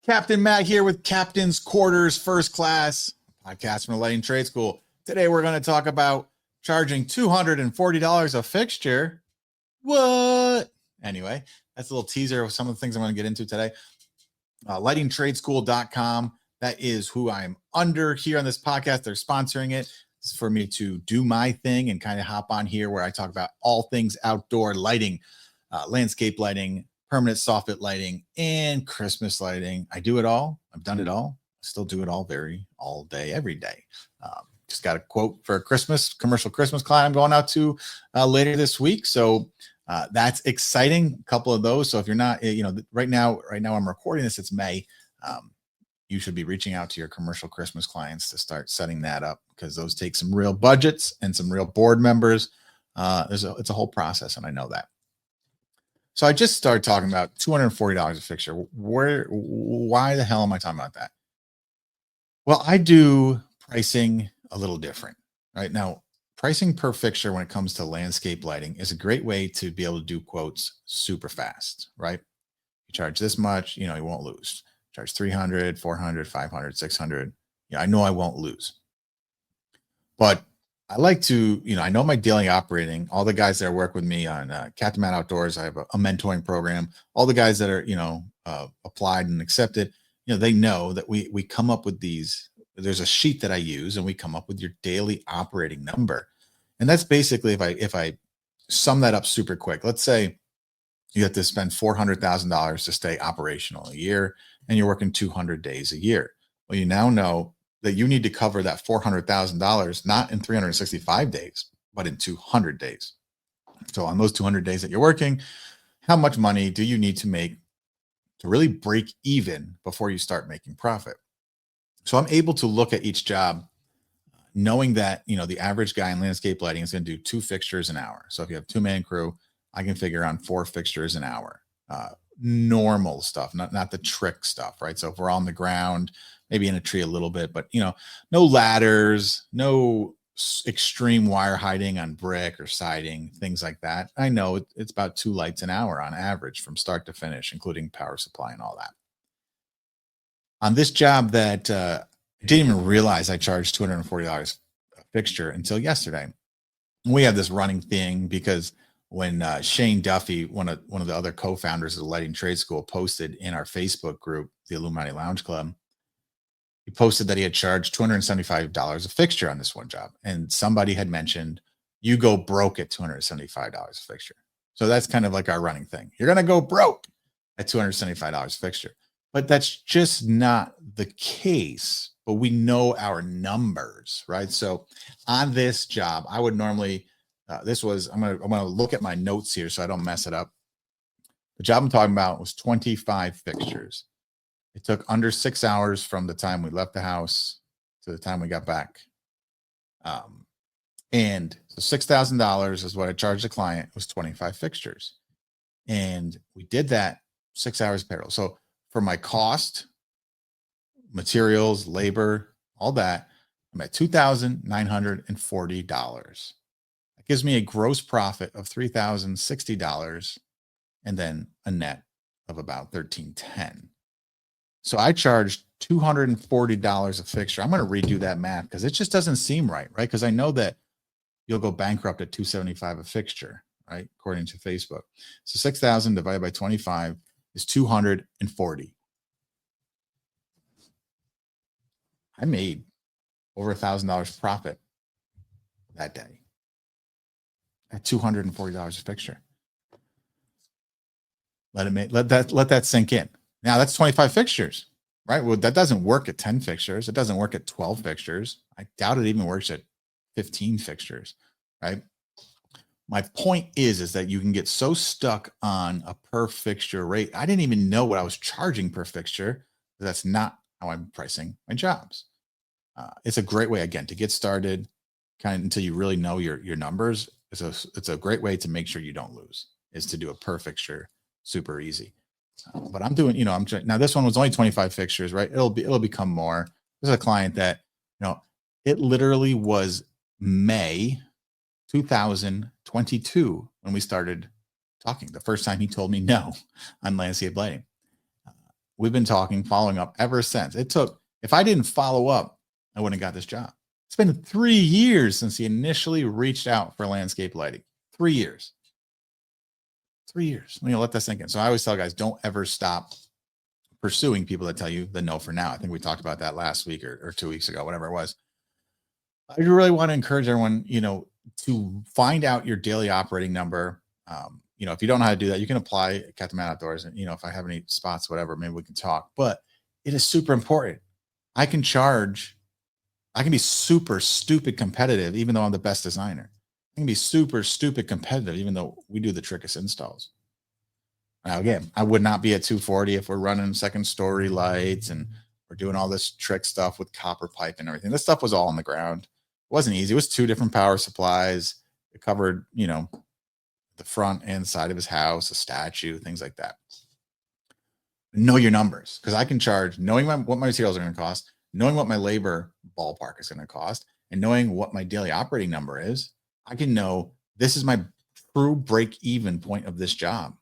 Captain Matt here with Captain's Quarters First Class, podcast from the Lighting Trade School. Today we're going to talk about charging $240 a fixture. What? Anyway, that's a little teaser of some of the things I'm going to get into today. Lightingtradeschool.com. That is who I'm under here on this podcast. They're sponsoring it. This is for me to do my thing and kind of hop on here where I talk about all things outdoor lighting, landscape lighting, permanent soffit lighting, and Christmas lighting. I do it all. I've done it all. I still do it all all day, every day. Just got a quote for a commercial Christmas client I'm going out to later this week. So that's exciting. A couple of those. So if you're not, right now I'm recording this, it's May. You should be reaching out to your commercial Christmas clients to start setting that up because those take some real budgets and some real board members. It's a whole process, and I know that. So I just started talking about $240 a fixture. Why the hell am I talking about that? Well, I do pricing a little different right now. Pricing per fixture when it comes to landscape lighting is a great way to be able to do quotes super fast, right? You charge this much, you won't lose. Charge 300, 400, 500, 600. I know I won't lose. But I like to, I know my daily operating, all the guys that work with me on Captain Matt Outdoors, I have a mentoring program. All the guys that are, applied and accepted, they know that we come up with these. There's a sheet that I use and we come up with your daily operating number. And that's basically if I sum that up super quick, let's say you have to spend $400,000 to stay operational a year and you're working 200 days a year. Well, you now know that you need to cover that $400,000, not in 365 days, but in 200 days. So on those 200 days that you're working, how much money do you need to make to really break even before you start making profit? So I'm able to look at each job knowing that, the average guy in landscape lighting is going to do 2 fixtures an hour. So if you have 2-man crew, I can figure on 4 fixtures an hour. Normal stuff, not the trick stuff, right? So if we're on the ground, maybe in a tree a little bit, but no ladders, no extreme wire hiding on brick or siding, things like that. I know it's about 2 lights an hour on average from start to finish, including power supply and all that. On this job that I didn't even realize I charged $240 a fixture until yesterday. We have this running thing because when Shane Duffy, one of the other co-founders of the Lighting Trade School, posted in our Facebook group, the Illuminati Lounge Club, he posted that he had charged $275 a fixture on this one job. And somebody had mentioned, you go broke at $275 a fixture. So that's kind of like our running thing. You're going to go broke at $275 a fixture. But that's just not the case. But we know our numbers, right? So on this job, I would normally, I'm gonna look at my notes here so I don't mess it up. The job I'm talking about was 25 fixtures. It took under 6 hours from the time we left the house to the time we got back. And so $6,000 is what I charged the client. It was 25 fixtures. And we did that 6 hours payroll. So for my cost, materials, labor, all that, I'm at $2,940. That gives me a gross profit of $3,060 and then a net of about $1,310. So I charged $240 a fixture. I'm going to redo that math because it just doesn't seem right? Because I know that you'll go bankrupt at $275 a fixture, right? According to Facebook. So 6,000 divided by 25 is 240. I made over $1,000 profit that day at $240 a fixture. Let that sink in. Now that's 25 fixtures, right? Well, that doesn't work at 10 fixtures. It doesn't work at 12 fixtures. I doubt it even works at 15 fixtures, right? My point is that you can get so stuck on a per fixture rate. I didn't even know what I was charging per fixture. That's not how I'm pricing my jobs. It's a great way, again, to get started kind of until you really know your numbers. It's a great way to make sure you don't lose, is to do a per fixture, super easy. But I'm doing, now this one was only 25 fixtures, right? It'll become more. This is a client that, it literally was May 2022 when we started talking. The first time he told me no on landscape lighting. We've been talking, following up ever since. If I didn't follow up, I wouldn't have got this job. It's been 3 years since he initially reached out for landscape lighting. 3 years. 3 years. Let that sink in. So I always tell guys, don't ever stop pursuing people that tell you the no for now. I think we talked about that last week or 2 weeks ago, whatever it was. I really want to encourage everyone, to find out your daily operating number. If you don't know how to do that, you can apply at Captain Man Outdoors. And, if I have any spots, whatever, maybe we can talk. But it is super important. I can be super stupid competitive, even though I'm the best designer. I can be super stupid competitive, even though we do the trickiest installs. Now, again, I would not be at 240 if we're running second story lights and we're doing all this trick stuff with copper pipe and everything. This stuff was all on the ground. It wasn't easy. It was 2 different power supplies. It covered, the front and side of his house, a statue, things like that. Know your numbers, because I can charge, knowing what my materials are going to cost, knowing what my labor ballpark is going to cost, and knowing what my daily operating number is. I can know this is my true break-even point of this job.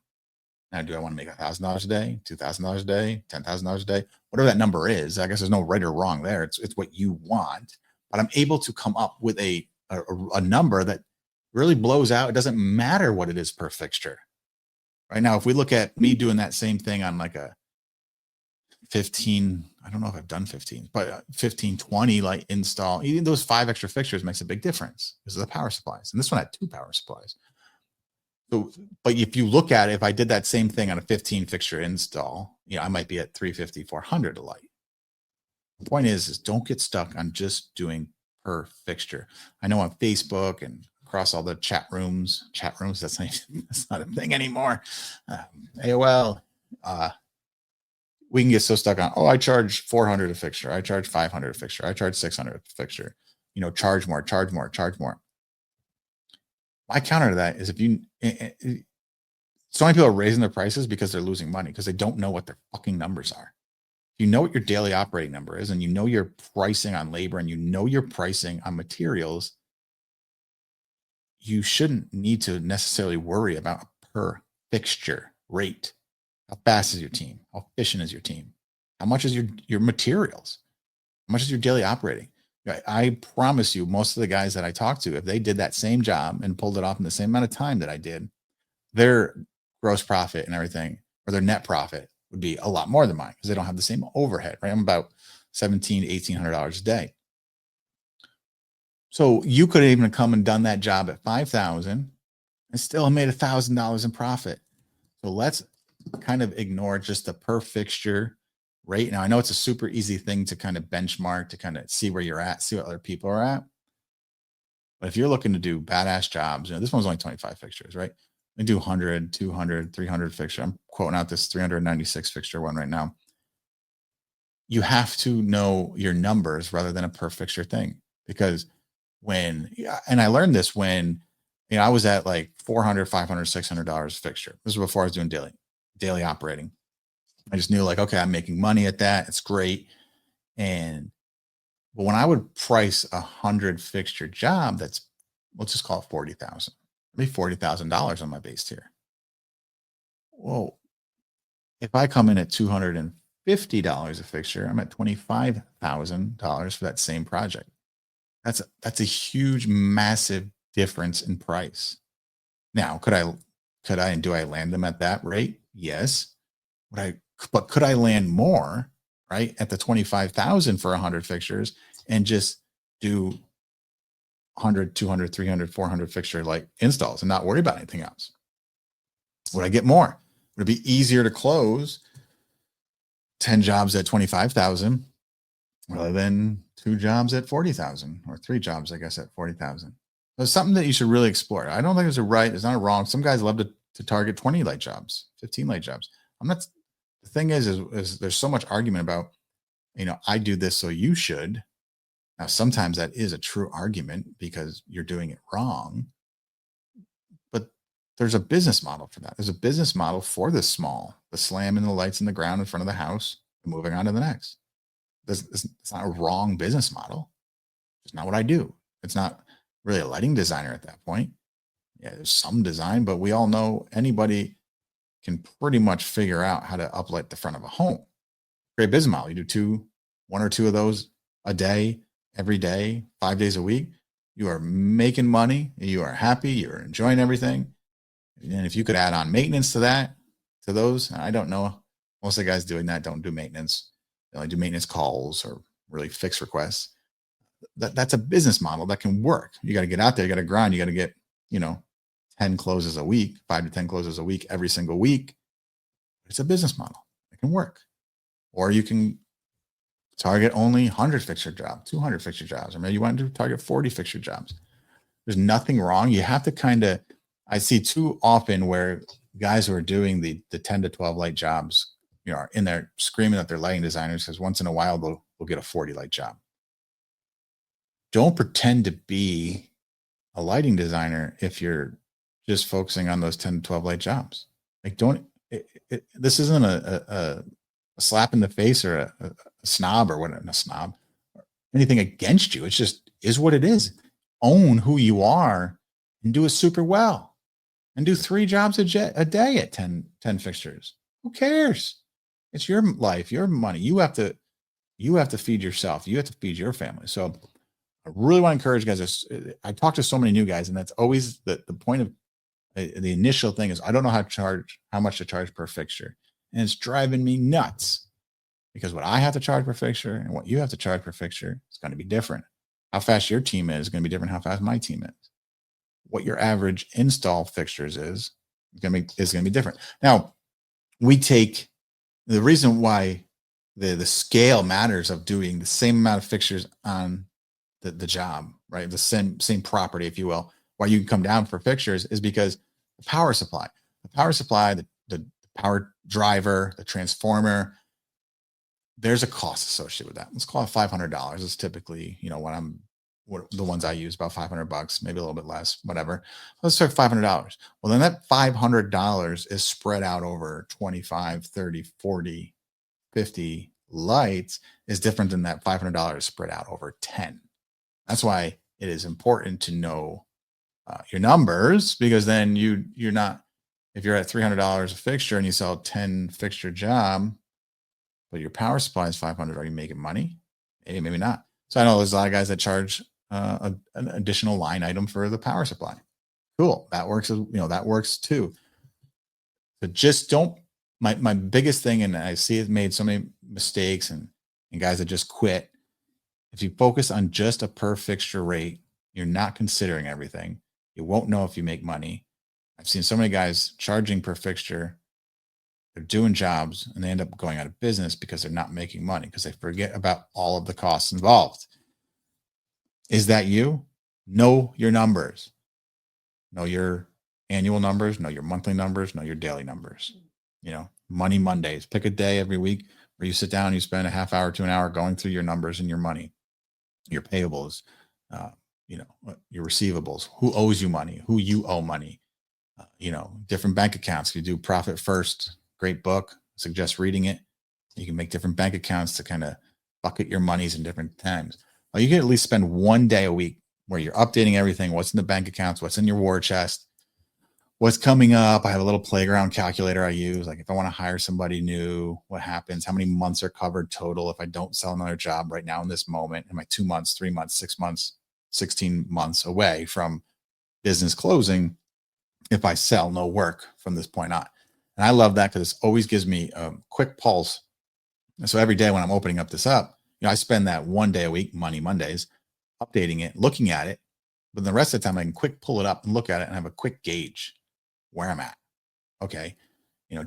Now, do I want to make $1,000 a day, $2,000 a day, $10,000 a day, whatever that number is? I guess there's no right or wrong there. It's what you want, but I'm able to come up with a number that really blows out. It doesn't matter what it is per fixture. Right now, if we look at me doing that same thing on like a 15, I don't know if I've done 15, but 15, 20 light install, even those 5 extra fixtures makes a big difference because of the power supplies. And this one had 2 power supplies. So, but if you look at it, if I did that same thing on a 15 fixture install, I might be at 350, 400 a light. The point is don't get stuck on just doing per fixture. I know on Facebook and across all the chat rooms, that's not a thing anymore. AOL, we can get so stuck on, I charge 400 a fixture. I charge 500 a fixture. I charge 600 a fixture, charge more. My counter to that is so many people are raising their prices because they're losing money because they don't know what their fucking numbers are. You know what your daily operating number is, and you know your pricing on labor, and you know your pricing on materials. You shouldn't need to necessarily worry about a per fixture rate. How fast is your team? How efficient is your team? How much is your materials? How much is your daily operating? I promise you, most of the guys that I talk to, if they did that same job and pulled it off in the same amount of time that I did, their gross profit and everything, or their net profit, would be a lot more than mine because they don't have the same overhead, right? I'm about $1,700 to $1,800 a day. So you could have even come and done that job at $5,000 and still made $1,000 in profit. So let's kind of ignore just the per fixture rate. Now, I know it's a super easy thing to kind of benchmark, to kind of see where you're at, see what other people are at. But if you're looking to do badass jobs, this one's only 25 fixtures, right? We do 100, 200, 300 fixture. I'm quoting out this 396 fixture one right now. You have to know your numbers rather than a per fixture thing, because and I learned this when, I was at like $400, $500, $600 fixture. This was before I was doing daily operating. I just knew like, okay, I'm making money at that. It's great. But when I would price 100 fixture job, let's just call it 40,000, maybe $40,000 on my base tier. Well, if I come in at $250 a fixture, I'm at $25,000 for that same project. That's a huge, massive difference in price. Now, could I and do I land them at that rate? Yes. But could I land more, right, at the 25,000 for 100 fixtures and just do 100, 200, 300, 400 fixture like installs and not worry about anything else? Would I get more? Would it be easier to close 10 jobs at 25,000 rather than 2 jobs at 40,000, or 3 jobs, I guess, at 40,000? It's something that you should really explore. I don't think there's a right, there's not a wrong. Some guys love to target 20 light jobs, 15 light jobs. The thing is there's so much argument about, I do this, so you should. Now, sometimes that is a true argument because you're doing it wrong, but there's a business model for that. There's a business model for the slamming the lights in the ground in front of the house and moving on to the next. It's not a wrong business model. It's not what I do. It's not really a lighting designer at that point. Yeah, there's some design, but we all know anybody can pretty much figure out how to uplight the front of a home. great business model. You do one or two of those a day, every day, 5 days a week. You are making money. You are happy. You're enjoying everything. And if you could add on maintenance to that, to those, I don't know. Most of the guys doing that don't do maintenance. They only do maintenance calls or really fix requests. That's a business model that can work. You got to get out there. You got to grind. You got to get, 10 closes a week, 5 to 10 closes a week, every single week. It's a business model. It can work. Or you can target only 100 fixture jobs, 200 fixture jobs, or maybe you want to target 40 fixture jobs. There's nothing wrong. You have to I see too often where guys who are doing the 10 to 12 light jobs, are in there screaming at their lighting designers because once in a while they'll get a 40 light job. Don't pretend to be a lighting designer if you're just focusing on those 10 to 12 light jobs. Like this isn't a slap in the face or a snob or whatever, a snob, or anything against you. It's just is what it is. Own who you are and do it super well. And do 3 jobs a day at 10 fixtures. Who cares? It's your life, your money. You have to feed yourself. You have to feed your family. So I really want to encourage guys. I talk to so many new guys, and that's always the point of the initial thing is I don't know how much to charge per fixture. And it's driving me nuts because what I have to charge per fixture and what you have to charge per fixture is going to be different. How fast your team is going to be different. How fast my team is. What your average install fixtures is going to be different. Now, we take the reason why the scale matters of doing the same amount of fixtures on the job, right? The same property, if you will, why you can come down for fixtures is because the power supply, the power driver, the transformer, there's a cost associated with that. Let's call it $500. It's typically, the ones I use about $500, maybe a little bit less, whatever. Let's start $500. Well, then that $500 is spread out over 25, 30, 40, 50 lights is different than that $500 spread out over 10. That's why it is important to know your numbers, because then you're not, if you're at $300 a fixture and you sell a 10 fixture job, but your power supply is 500, are you making money? Maybe, maybe not. So I know there's a lot of guys that charge an additional line item for the power supply. Cool. That works. That works too. But just don't, my biggest thing, and I see it made so many mistakes and guys that just quit. If you focus on just a per fixture rate, you're not considering everything. You won't know if you make money. I've seen so many guys charging per fixture. They're doing jobs and they end up going out of business because they're not making money because they forget about all of the costs involved. Is that you? Know your numbers. Know your annual numbers, know your monthly numbers, know your daily numbers. Money Mondays. Pick a day every week where you sit down and you spend a half hour to an hour going through your numbers and your money, your payables, your receivables, who owes you money, who you owe money, different bank accounts. If you do Profit First, great book, suggest reading it. You can make different bank accounts to kind of bucket your monies in different times. Well, you can at least spend 1 day a week where you're updating everything, what's in the bank accounts, what's in your war chest, what's coming up. I have a little playground calculator I use. Like if I want to hire somebody new, what happens, how many months are covered total if I don't sell another job right now in this moment? Am I 2 months, 3 months, 6 months, 16 months away from business closing if I sell no work from this point on? And I love that because it always gives me a quick pulse. And so every day when I'm opening up this up, I spend that 1 day a week, Money Mondays, updating it, looking at it. But the rest of the time I can quick pull it up and look at it and have a quick gauge where I'm at. Okay.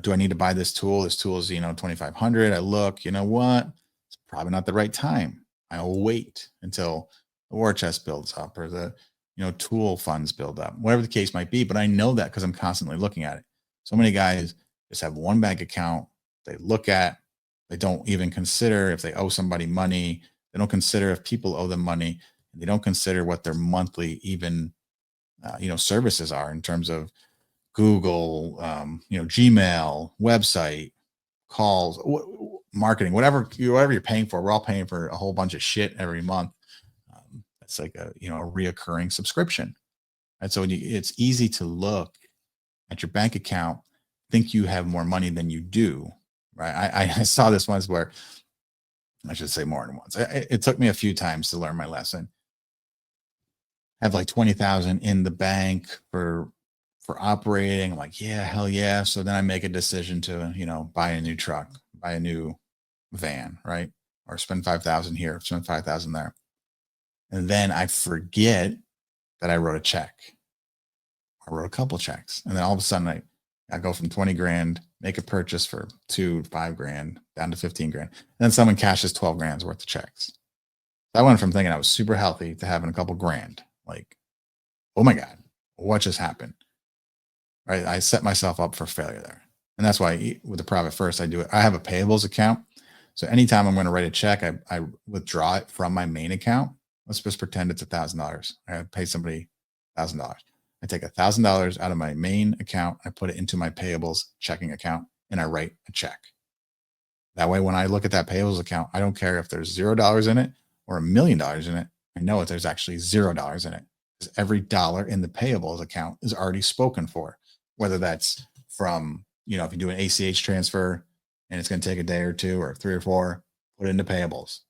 Do I need to buy this tool? This tool is, 2,500. I look, you know what? It's probably not the right time. I'll wait until the war chest builds up or the, tool funds build up, whatever the case might be. But I know that because I'm constantly looking at it. So many guys just have one bank account. They look at, they don't even consider if they owe somebody money. They don't consider if people owe them money. They don't consider what their monthly even, services are in terms of Google, Gmail, website, calls, marketing, whatever you're paying for. We're all paying for a whole bunch of shit every month. That's like a reoccurring subscription. And so it's easy to look at your bank account, think you have more money than you do, right? I saw this once where I should say more than once. It took me a few times to learn my lesson. I have like 20,000 in the bank for operating. I'm like, yeah, hell yeah. So then I make a decision to, buy a new truck, buy a new van, right? Or spend 5,000 here, spend 5,000 there. And then I forget that I wrote a check. I wrote a couple checks. And then all of a sudden I go from 20 grand, make a purchase for 5 grand down to 15 grand. And then someone cashes 12 grand's worth of checks. So I went from thinking I was super healthy to having a couple grand. Like, oh my God, what just happened? Right. I set myself up for failure there. And that's why with the Profit First, I do it. I have a payables account. So anytime I'm going to write a check, I withdraw it from my main account. Let's just pretend it's $1,000. I pay somebody $1,000. I take $1,000 out of my main account. I put it into my payables checking account and I write a check. That way, when I look at that payables account, I don't care if there's $0 in it or $1 million in it. I know that there's actually $0 in it because every dollar in the payables account is already spoken for, whether that's from, if you do an ACH transfer and it's going to take a day or two or 3 or 4, put it into payables.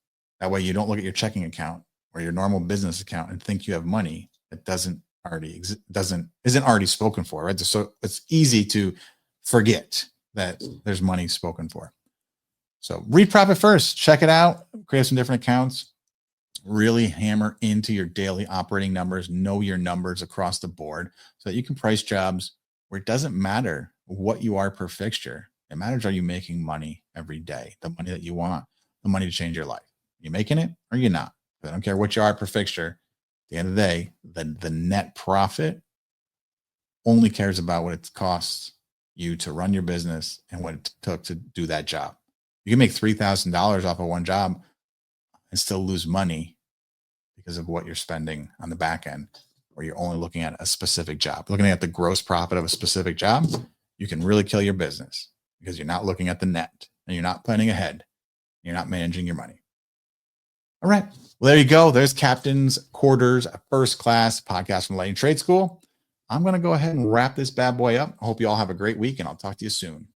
That way you don't look at your checking account or your normal business account and think you have money that isn't already spoken for, right? So it's easy to forget that there's money spoken for. So read Profit First, check it out, create some different accounts, really hammer into your daily operating numbers, know your numbers across the board so that you can price jobs where it doesn't matter what you are per fixture. It matters, are you making money every day? The money that you want, the money to change your life. You making it or you're not? I don't care what you are per fixture. At the end of the day, the net profit only cares about what it costs you to run your business and what it took to do that job. You can make $3,000 off of one job and still lose money because of what you're spending on the back end, where you're only looking at a specific job. Looking at the gross profit of a specific job, you can really kill your business because you're not looking at the net and you're not planning ahead. You're not managing your money. All right. Well, there you go. There's Captain's Quarters First Class podcast from Lighting Trade School. I'm going to go ahead and wrap this bad boy up. I hope you all have a great week and I'll talk to you soon.